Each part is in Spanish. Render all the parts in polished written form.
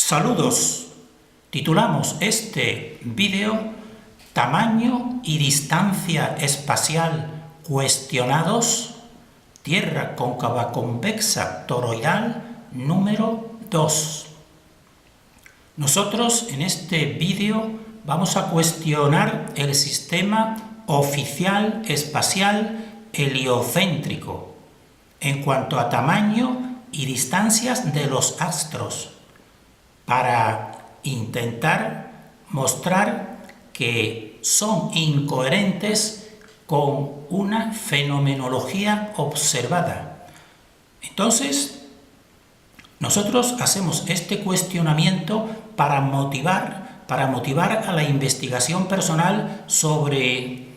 Saludos. Titulamos este vídeo Tamaño y distancia espacial cuestionados, Tierra cóncava convexa toroidal número 2. Nosotros en este vídeo vamos a cuestionar el sistema oficial espacial heliocéntrico en cuanto a tamaño y distancias de los astros, para intentar mostrar que son incoherentes con una fenomenología observada. Entonces, nosotros hacemos este cuestionamiento para motivar a la investigación personal sobre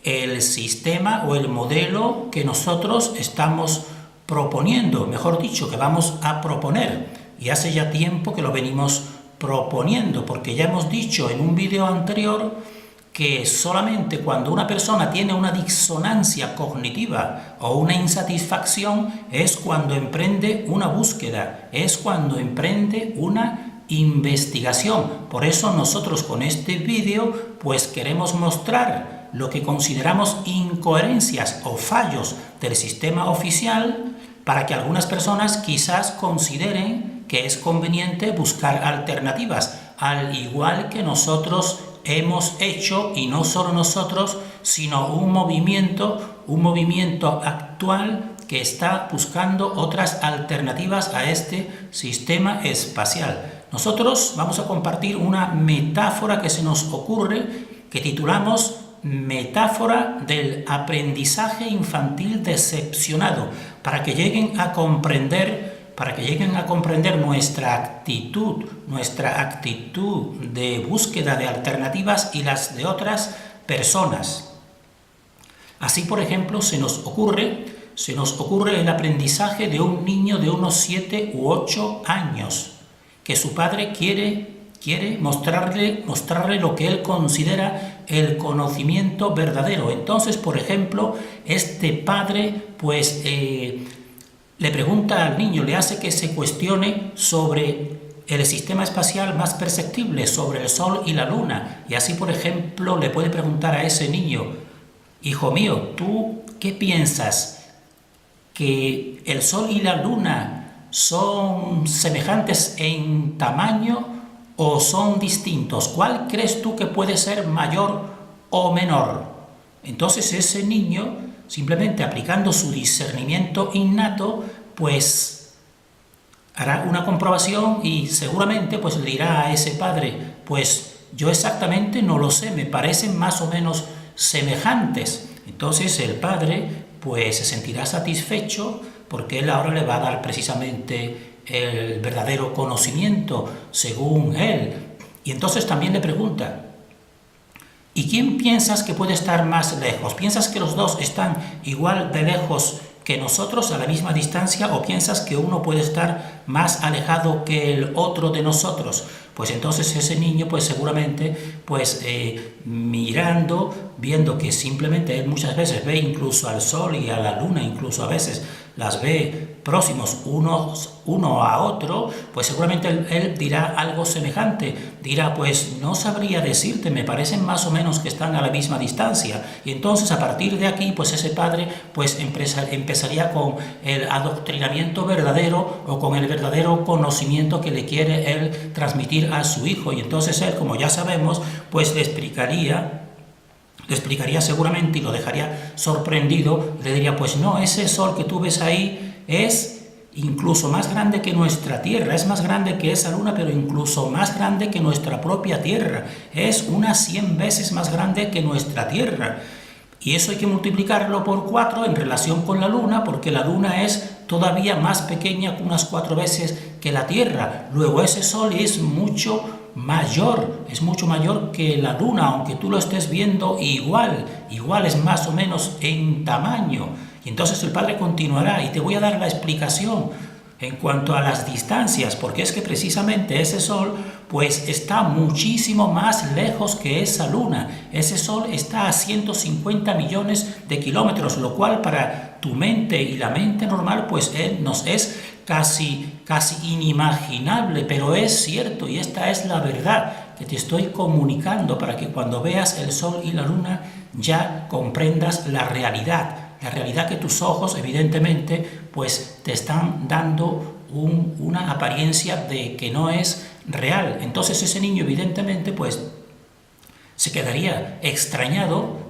el sistema o el modelo que nosotros estamos proponiendo, mejor dicho, que vamos a proponer. Y hace ya tiempo que lo venimos proponiendo, porque ya hemos dicho en un vídeo anterior que solamente cuando una persona tiene una disonancia cognitiva o una insatisfacción es cuando emprende una búsqueda, es cuando emprende una investigación. Por eso nosotros con este vídeo pues queremos mostrar lo que consideramos incoherencias o fallos del sistema oficial, para que algunas personas quizás consideren que es conveniente buscar alternativas, al igual que nosotros hemos hecho, y no solo nosotros, sino un movimiento actual que está buscando otras alternativas a este sistema espacial. Nosotros vamos a compartir una metáfora que se nos ocurre, que titulamos Metáfora del aprendizaje infantil decepcionado, para que lleguen a comprender nuestra actitud de búsqueda de alternativas y las de otras personas. Así, por ejemplo, se nos ocurre el aprendizaje de un niño de unos 7 u 8 años, que su padre quiere mostrarle lo que él considera el conocimiento verdadero. Entonces, por ejemplo, este padre pues le pregunta al niño, le hace que se cuestione sobre el sistema espacial más perceptible, sobre el Sol y la Luna. Y así, por ejemplo, le puede preguntar a ese niño: hijo mío, ¿tú qué piensas? ¿Que el Sol y la Luna son semejantes en tamaño o son distintos? ¿Cuál crees tú que puede ser mayor o menor? Entonces ese niño, simplemente aplicando su discernimiento innato, pues hará una comprobación y seguramente pues le dirá a ese padre: pues yo exactamente no lo sé, me parecen más o menos semejantes. Entonces el padre pues se sentirá satisfecho, porque él ahora le va a dar precisamente el verdadero conocimiento según él. Y entonces también le pregunta: ¿y quién piensas que puede estar más lejos? ¿Piensas que los dos están igual de lejos que nosotros, a la misma distancia, o piensas que uno puede estar más alejado que el otro de nosotros? Pues entonces ese niño pues seguramente pues viendo que simplemente él muchas veces ve incluso al Sol y a la Luna, incluso a veces las ve próximos uno a otro, pues seguramente él dirá algo semejante, dirá: pues no sabría decirte, me parecen más o menos que están a la misma distancia. Y entonces a partir de aquí pues ese padre pues empezaría con el adoctrinamiento verdadero, o con el verdadero conocimiento que le quiere él transmitir a su hijo. Y entonces él, como ya sabemos, pues le explicaría seguramente, y lo dejaría sorprendido, le diría: pues no, ese Sol que tú ves ahí es incluso más grande que nuestra Tierra, es más grande que esa Luna, pero incluso más grande que nuestra propia Tierra, es unas 100 veces más grande que nuestra Tierra. Y eso hay que multiplicarlo por 4 en relación con la Luna, porque la Luna es todavía más pequeña, unas 4 veces que la Tierra. Luego ese Sol es mucho mayor que la Luna, aunque tú lo estés viendo igual es más o menos en tamaño. Y entonces el padre continuará: y te voy a dar la explicación en cuanto a las distancias, porque es que precisamente ese Sol pues está muchísimo más lejos que esa Luna. Ese Sol está a 150 millones de kilómetros, lo cual para tu mente y la mente normal pues nos es casi inimaginable, pero es cierto y esta es la verdad que te estoy comunicando para que cuando veas el sol y la luna ya comprendas la realidad que tus ojos evidentemente pues te están dando una apariencia de que no es real. Entonces ese niño evidentemente pues se quedaría extrañado,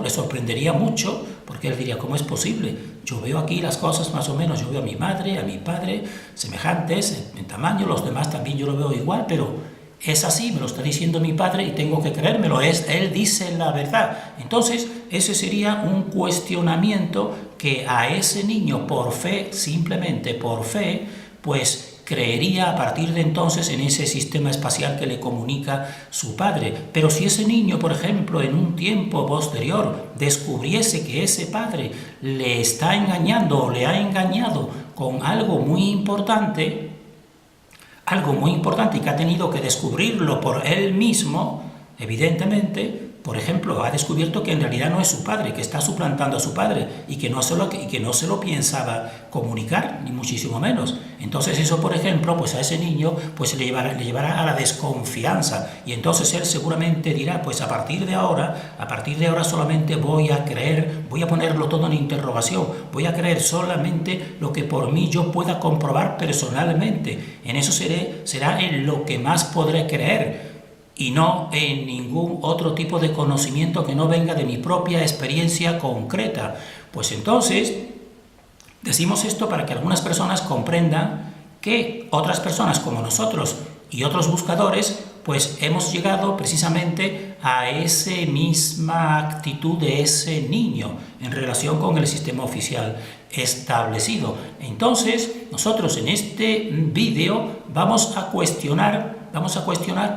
le sorprendería mucho, porque él diría, ¿cómo es posible? Yo veo aquí las cosas más o menos, yo veo a mi madre, a mi padre, semejantes en tamaño, los demás también yo lo veo igual, pero es así, me lo está diciendo mi padre y tengo que creérmelo, él dice la verdad. Entonces, ese sería un cuestionamiento que a ese niño, por fe, simplemente por fe, pues creería a partir de entonces en ese sistema espacial que le comunica su padre. Pero si ese niño, por ejemplo, en un tiempo posterior descubriese que ese padre le está engañando o le ha engañado con algo muy importante y que ha tenido que descubrirlo por él mismo, evidentemente, por ejemplo, ha descubierto que en realidad no es su padre, que está suplantando a su padre y que no se lo pensaba comunicar, ni muchísimo menos. Entonces eso, por ejemplo, pues a ese niño pues le llevará a la desconfianza y entonces él seguramente dirá, pues a partir de ahora solamente voy a creer, voy a ponerlo todo en interrogación, voy a creer solamente lo que por mí yo pueda comprobar personalmente. En eso será en lo que más podré creer, y no en ningún otro tipo de conocimiento que no venga de mi propia experiencia concreta. Pues entonces, decimos esto para que algunas personas comprendan que otras personas como nosotros y otros buscadores, pues hemos llegado precisamente a esa misma actitud de ese niño en relación con el sistema oficial establecido. Entonces, nosotros en este vídeo vamos a cuestionar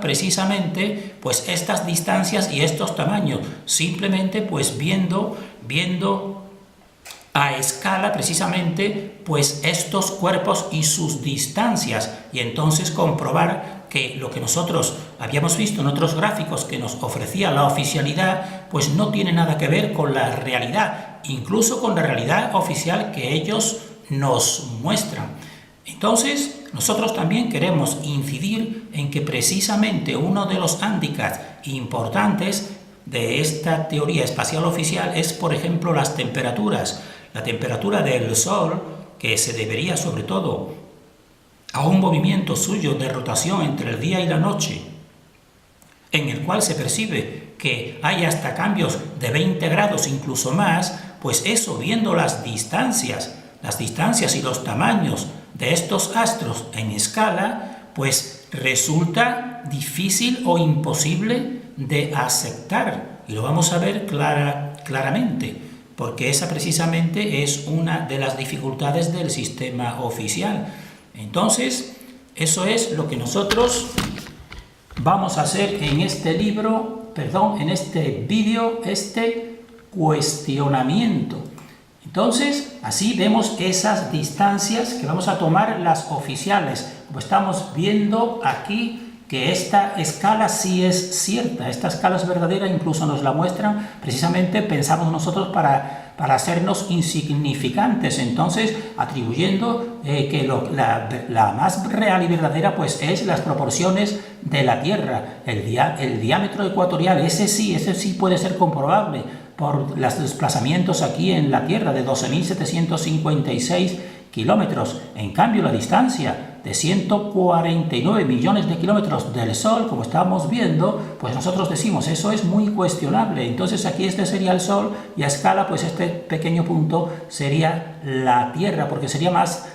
precisamente pues estas distancias y estos tamaños, simplemente pues viendo a escala precisamente pues estos cuerpos y sus distancias, y entonces comprobar que lo que nosotros habíamos visto en otros gráficos que nos ofrecía la oficialidad pues no tiene nada que ver con la realidad, incluso con la realidad oficial que ellos nos muestran. Entonces, nosotros también queremos incidir en que precisamente uno de los hándicaps importantes de esta teoría espacial oficial es, por ejemplo, las temperaturas. La temperatura del Sol, que se debería sobre todo a un movimiento suyo de rotación entre el día y la noche, en el cual se percibe que hay hasta cambios de 20 grados, incluso más, pues eso, viendo las distancias y los tamaños de estos astros en escala, pues resulta difícil o imposible de aceptar. Y lo vamos a ver claramente, porque esa precisamente es una de las dificultades del sistema oficial. Entonces, eso es lo que nosotros vamos a hacer en este en este vídeo, este cuestionamiento. Entonces, así vemos esas distancias que vamos a tomar las oficiales. Como estamos viendo aquí que esta escala sí es cierta, esta escala es verdadera, incluso nos la muestran, precisamente pensamos nosotros para hacernos insignificantes, entonces atribuyendo que la más real y verdadera pues es las proporciones de la Tierra, el diámetro ecuatorial, ese sí puede ser comprobable por los desplazamientos aquí en la Tierra de 12.756 kilómetros. En cambio, la distancia de 149 millones de kilómetros del Sol, como estamos viendo, pues nosotros decimos, eso es muy cuestionable. Entonces aquí este sería el Sol y a escala, pues este pequeño punto sería la Tierra, porque sería más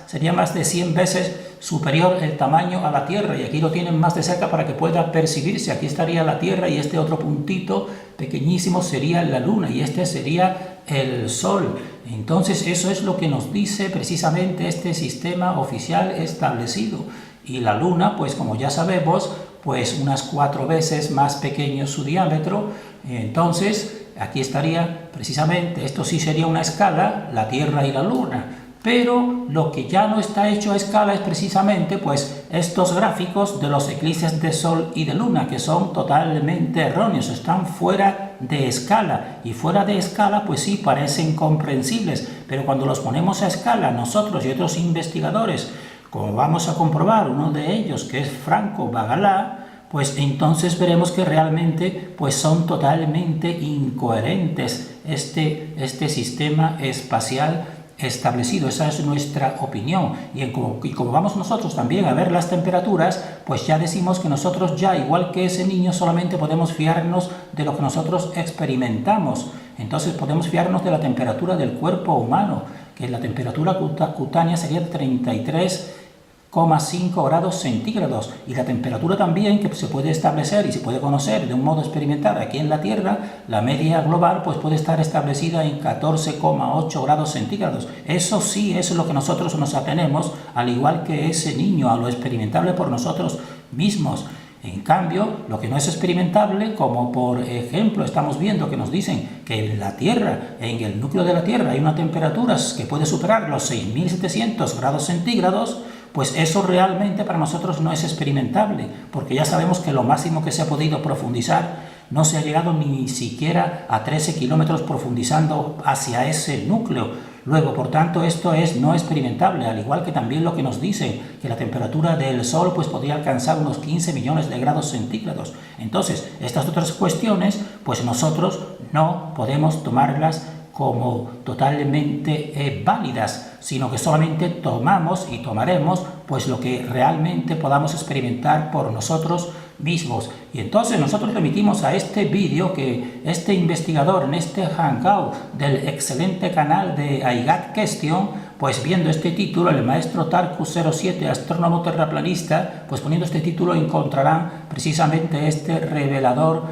de 100 veces superior el tamaño a la Tierra, y aquí lo tienen más de cerca para que pueda percibirse. Aquí estaría la Tierra y este otro puntito pequeñísimo sería la Luna y este sería el Sol. Entonces eso es lo que nos dice precisamente este sistema oficial establecido. Y la Luna, pues como ya sabemos, pues unas 4 veces más pequeño su diámetro. Entonces aquí estaría precisamente, esto sí sería una escala, la Tierra y la Luna. Pero lo que ya no está hecho a escala es precisamente pues estos gráficos de los eclipses de Sol y de Luna, que son totalmente erróneos, están fuera de escala. y fuera de escala, pues sí, parecen comprensibles, pero cuando los ponemos a escala nosotros y otros investigadores, como vamos a comprobar, uno de ellos, que es Franco Bagalá, pues entonces veremos que realmente pues son totalmente incoherentes este sistema espacial establecido. Esa es nuestra opinión. Y como vamos nosotros también a ver las temperaturas, pues ya decimos que nosotros ya, igual que ese niño, solamente podemos fiarnos de lo que nosotros experimentamos. Entonces podemos fiarnos de la temperatura del cuerpo humano, que la temperatura cutánea sería de 33,5 grados centígrados, y la temperatura también que se puede establecer y se puede conocer de un modo experimental aquí en la Tierra, la media global pues puede estar establecida en 14,8 grados centígrados. Eso sí es lo que nosotros nos atenemos, al igual que ese niño, a lo experimentable por nosotros mismos. En cambio, lo que no es experimentable, como por ejemplo estamos viendo que nos dicen que en la Tierra, en el núcleo de la Tierra, hay una temperatura que puede superar los 6.700 grados centígrados, pues eso realmente para nosotros no es experimentable, porque ya sabemos que lo máximo que se ha podido profundizar no se ha llegado ni siquiera a 13 kilómetros profundizando hacia ese núcleo. Luego, por tanto, esto es no experimentable, al igual que también lo que nos dicen, que la temperatura del Sol pues podría alcanzar unos 15 millones de grados centígrados. Entonces, estas otras cuestiones, pues nosotros no podemos tomarlas como totalmente válidas, sino que solamente tomamos y tomaremos pues lo que realmente podamos experimentar por nosotros mismos. Y entonces nosotros remitimos a este vídeo que este investigador en este hangout del excelente canal de I Got Question, pues viendo este título, el maestro Tarkus07, astrónomo terraplanista, pues poniendo este título encontrarán precisamente este revelador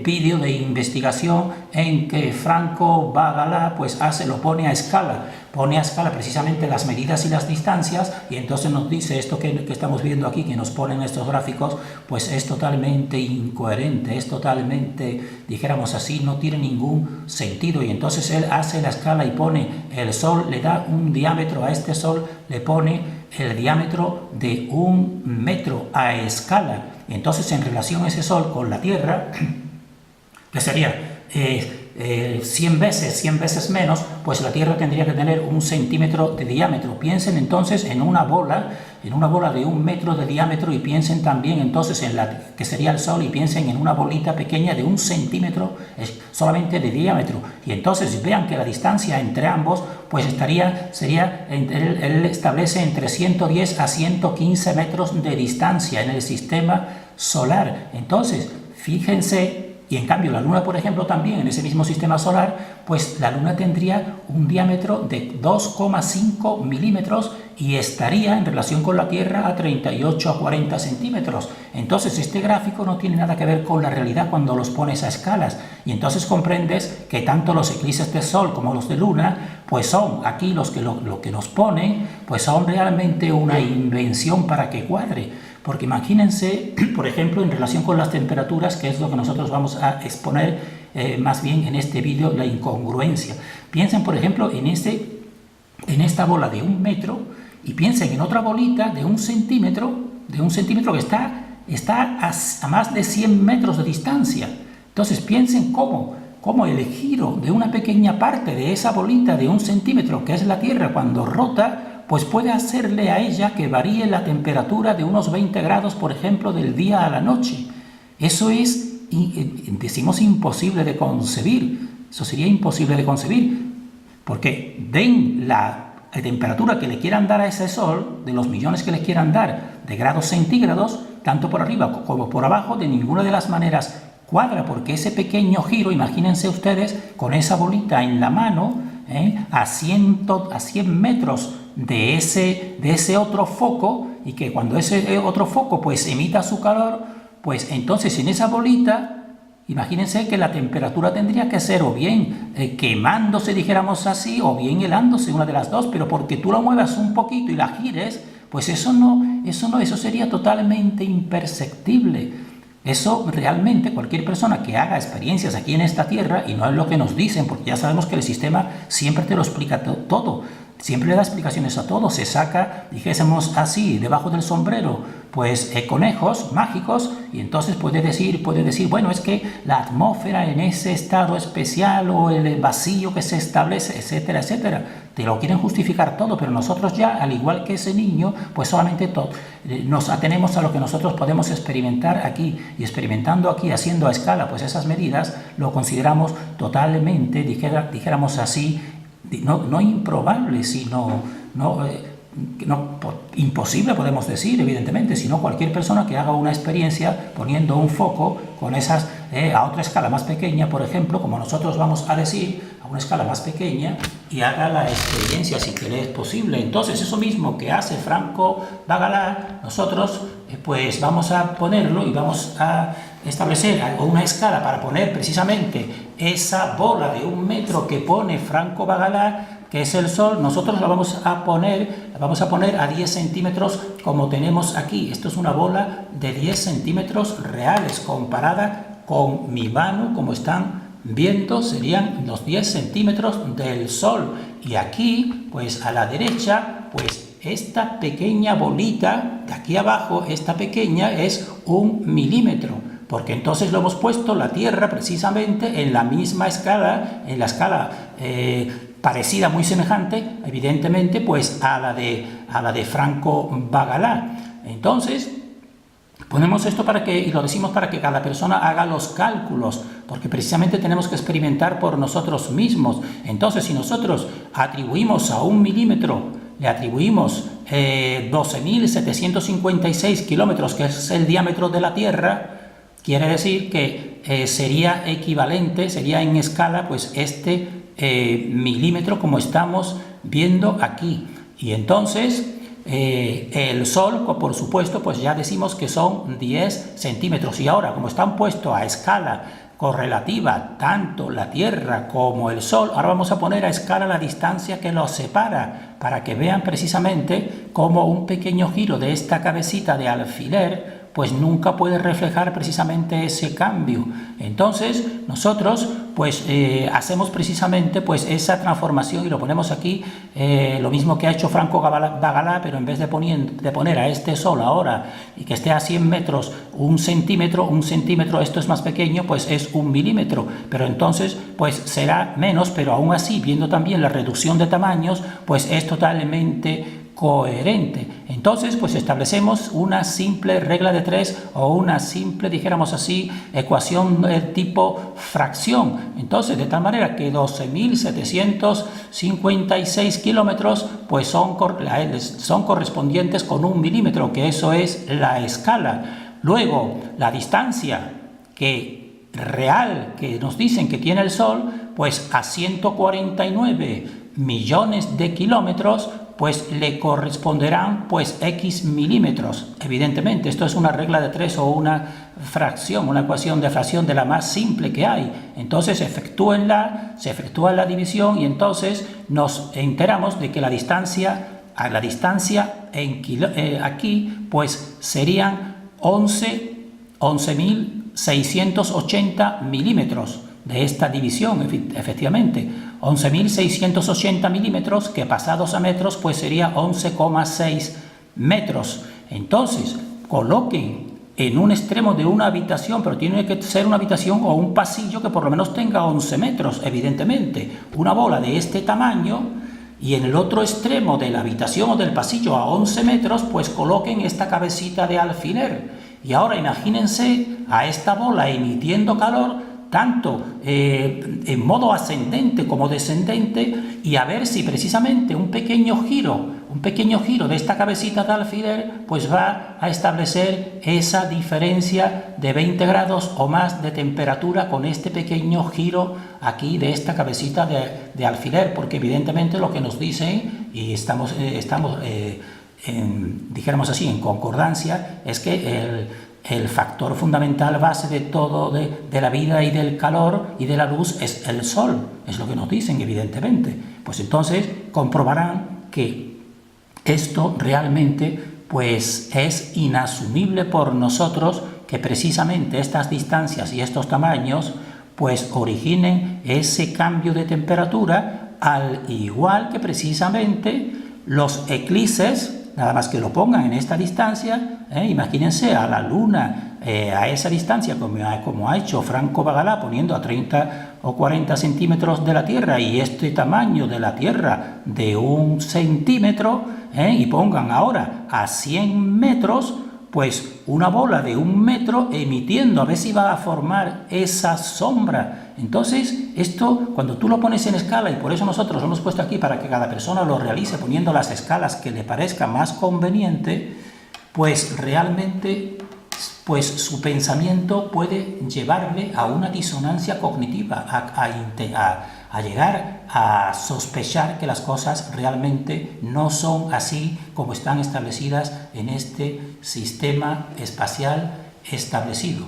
vídeo de investigación en que Franco Bagalá pues lo pone a escala precisamente las medidas y las distancias, y entonces nos dice esto que estamos viendo aquí, que nos ponen estos gráficos, pues es totalmente incoherente, es totalmente, dijéramos así, no tiene ningún sentido. Y entonces él hace la escala y pone el Sol, le da un diámetro a este Sol, le pone el diámetro de 1 metro a escala. Entonces, en relación a ese Sol con la Tierra, que sería 100 veces menos, pues la Tierra tendría que tener 1 centímetro de diámetro. Piensen entonces en una bola de 1 metro de diámetro, y piensen también entonces en la que sería el Sol, y piensen en una bolita pequeña de 1 centímetro solamente de diámetro. Y entonces vean que la distancia entre ambos pues él establece entre 110 a 115 metros de distancia en el sistema solar. Entonces, fíjense. Y en cambio la Luna, por ejemplo, también en ese mismo sistema solar, pues la Luna tendría un diámetro de 2,5 milímetros y estaría en relación con la Tierra a 38 a 40 centímetros. Entonces este gráfico no tiene nada que ver con la realidad cuando los pones a escalas. Y entonces comprendes que tanto los eclipses de Sol como los de Luna, pues son aquí lo que nos ponen, pues son realmente una invención para que cuadre. Porque imagínense, por ejemplo, en relación con las temperaturas, que es lo que nosotros vamos a exponer más bien en este vídeo, la incongruencia. Piensen, por ejemplo, en esta bola de 1 metro, y piensen en otra bolita de 1 centímetro, que está a más de 100 metros de distancia. Entonces piensen cómo el giro de una pequeña parte de esa bolita de 1 centímetro, que es la Tierra, cuando rota, pues puede hacerle a ella que varíe la temperatura de unos 20 grados, por ejemplo, del día a la noche. Eso es, decimos, imposible de concebir. Eso sería imposible de concebir, porque den la temperatura que le quieran dar a ese Sol, de los millones que le quieran dar de grados centígrados, tanto por arriba como por abajo, de ninguna de las maneras cuadra, porque ese pequeño giro, imagínense ustedes, con esa bolita en la mano, a 100 metros de ese otro foco, y que cuando ese otro foco pues emita su calor, pues entonces en esa bolita, imagínense que la temperatura tendría que ser o bien quemándose, dijéramos así, o bien helándose, una de las dos, pero porque tú la muevas un poquito y la gires, pues eso sería totalmente imperceptible. Eso realmente cualquier persona que haga experiencias aquí en esta Tierra, y no es lo que nos dicen, porque ya sabemos que el sistema siempre te lo explica todo, siempre le da explicaciones a todo, se saca, dijésemos así, debajo del sombrero pues conejos mágicos, y entonces puede decir, bueno, es que la atmósfera en ese estado especial o el vacío que se establece, etcétera, etcétera. Te lo quieren justificar todo, pero nosotros ya, al igual que ese niño, pues solamente nos atenemos a lo que nosotros podemos experimentar aquí, y experimentando aquí, haciendo a escala pues esas medidas, lo consideramos totalmente, dijéramos así, no improbable, sino imposible, podemos decir, evidentemente, sino cualquier persona que haga una experiencia poniendo un foco con esas a otra escala más pequeña, por ejemplo, como nosotros vamos a decir, a una escala más pequeña, y haga la experiencia si que le es posible. Entonces, eso mismo que hace Franco Bagalá, nosotros pues vamos a ponerlo y vamos a establecer una escala para poner precisamente esa bola de 1 metro que pone Franco Bagalá, que es el Sol. Nosotros la vamos a poner a 10 centímetros como tenemos aquí. Esto es una bola de 10 centímetros reales comparada con mi mano, como están viendo, serían los 10 centímetros del Sol. Y aquí, pues a la derecha, pues esta pequeña bolita de aquí abajo, esta pequeña es 1 milímetro, porque entonces lo hemos puesto la Tierra precisamente en la misma escala, en la escala parecida, muy semejante, evidentemente, pues a la de Franco Bagalá. Entonces, ponemos esto y lo decimos para que cada persona haga los cálculos, porque precisamente tenemos que experimentar por nosotros mismos. Entonces, si nosotros atribuimos a 1 milímetro, le atribuimos 12.756 kilómetros, que es el diámetro de la Tierra, quiere decir que sería equivalente, sería en escala, pues milímetro como estamos viendo aquí. Y entonces el Sol, por supuesto, pues ya decimos que son 10 centímetros. Y ahora, como están puestos a escala correlativa tanto la Tierra como el Sol, ahora vamos a poner a escala la distancia que los separa, para que vean precisamente cómo un pequeño giro de esta cabecita de alfiler pues nunca puede reflejar precisamente ese cambio. Entonces nosotros pues hacemos precisamente pues esa transformación y lo ponemos aquí, lo mismo que ha hecho Franco Bagalá, pero en vez de poner a este Sol ahora y que esté a 100 metros, 1 centímetro, esto es más pequeño, pues es 1 milímetro, pero entonces pues será menos, pero aún así, viendo también la reducción de tamaños, pues es totalmente coherente. Entonces, pues establecemos una simple regla de 3 o una simple, dijéramos así, ecuación de tipo fracción. Entonces, de tal manera que 12.756 kilómetros pues son correspondientes con 1 milímetro, que eso es la escala. Luego, la distancia real que nos dicen que tiene el Sol, pues a 149 millones de kilómetros, pues le corresponderán pues X milímetros. Evidentemente, esto es una regla de 3 o una fracción, una ecuación de fracción de la más simple que hay. Entonces se efectúa la división y entonces nos enteramos de que la distancia aquí pues serían 11.680 milímetros de esta división, efectivamente. 11.680 milímetros que pasados a metros pues sería 11,6 metros. Entonces coloquen en un extremo de una habitación, pero tiene que ser una habitación o un pasillo que por lo menos tenga 11 metros, evidentemente, una bola de este tamaño, y en el otro extremo de la habitación o del pasillo a 11 metros pues coloquen esta cabecita de alfiler. Y ahora imagínense a esta bola emitiendo calor tanto en modo ascendente como descendente, y a ver si precisamente un pequeño giro de esta cabecita de alfiler pues va a establecer esa diferencia de 20 grados o más de temperatura con este pequeño giro aquí de esta cabecita de alfiler, porque evidentemente lo que nos dicen, y estamos dijéramos así, en concordancia, es que el factor fundamental base de todo, de la vida y del calor y de la luz es el Sol, es lo que nos dicen, evidentemente. Pues entonces comprobarán que esto realmente pues es inasumible por nosotros, que precisamente estas distancias y estos tamaños pues originen ese cambio de temperatura, al igual que precisamente los eclipses nada más que lo pongan en esta distancia, imagínense a la Luna a esa distancia, como ha hecho Franco Bagalá, poniendo a 30 o 40 centímetros de la Tierra y este tamaño de la Tierra de 1 centímetro, y pongan ahora a 100 metros, pues una bola de 1 metro emitiendo, a ver si va a formar esa sombra. Entonces, esto, cuando tú lo pones en escala, y por eso nosotros lo hemos puesto aquí para que cada persona lo realice poniendo las escalas que le parezca más conveniente, pues realmente pues su pensamiento puede llevarle a una disonancia cognitiva, a llegar a sospechar que las cosas realmente no son así como están establecidas en este sistema espacial establecido.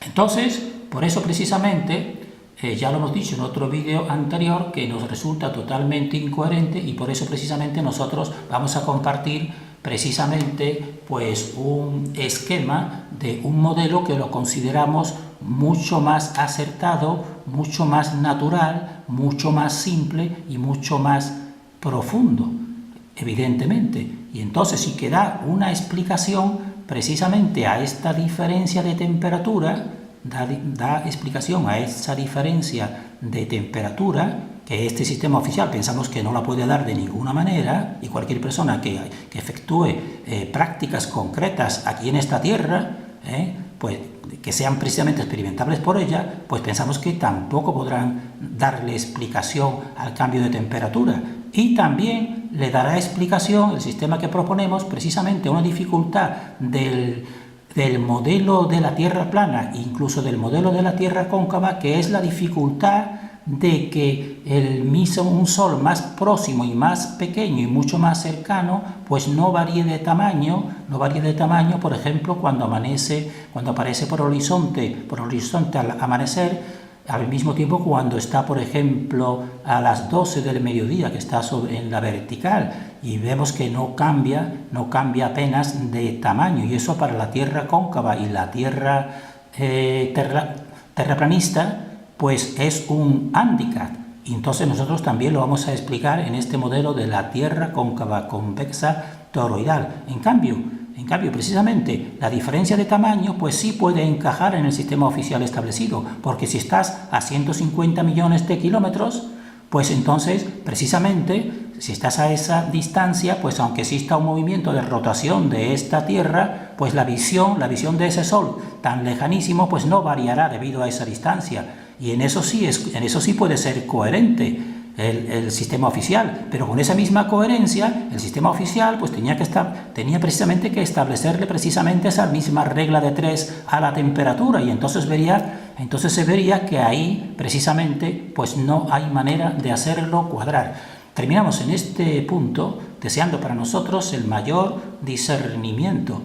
Entonces, por eso precisamente, ya lo hemos dicho en otro vídeo anterior, que nos resulta totalmente incoherente, y por eso precisamente nosotros vamos a compartir precisamente pues un esquema de un modelo que lo consideramos mucho más acertado, mucho más natural, mucho más simple y mucho más profundo, evidentemente. Y entonces sí que da una explicación precisamente a esta diferencia de temperatura, da explicación a esa diferencia de temperatura, que este sistema oficial pensamos que no la puede dar de ninguna manera, y cualquier persona que efectúe prácticas concretas aquí en esta Tierra, pues que sean precisamente experimentables por ella, pues pensamos que tampoco podrán darle explicación al cambio de temperatura. Y también le dará explicación el sistema que proponemos, precisamente una dificultad del modelo de la Tierra plana, incluso del modelo de la Tierra cóncava, que es la dificultad de que un sol más próximo y más pequeño y mucho más cercano, pues no varíe de tamaño, por ejemplo, cuando aparece por horizonte al amanecer, al mismo tiempo cuando está, por ejemplo, a las 12 del mediodía, que está en la vertical, y vemos que no cambia apenas de tamaño, y eso para la Tierra cóncava y la Tierra terraplanista, pues es un hándicap. Y entonces nosotros también lo vamos a explicar en este modelo de la Tierra cóncava convexa toroidal. En cambio, precisamente, la diferencia de tamaño pues sí puede encajar en el sistema oficial establecido, porque si estás a 150 millones de kilómetros, pues entonces, precisamente, si estás a esa distancia, pues aunque exista un movimiento de rotación de esta Tierra, pues la visión de ese Sol tan lejanísimo, pues no variará debido a esa distancia. Y en eso sí puede ser coherente el sistema oficial, pero con esa misma coherencia, el sistema oficial pues tenía precisamente que establecerle precisamente esa misma regla de 3 a la temperatura, y entonces se vería que ahí precisamente pues no hay manera de hacerlo cuadrar. Terminamos en este punto deseando para nosotros el mayor discernimiento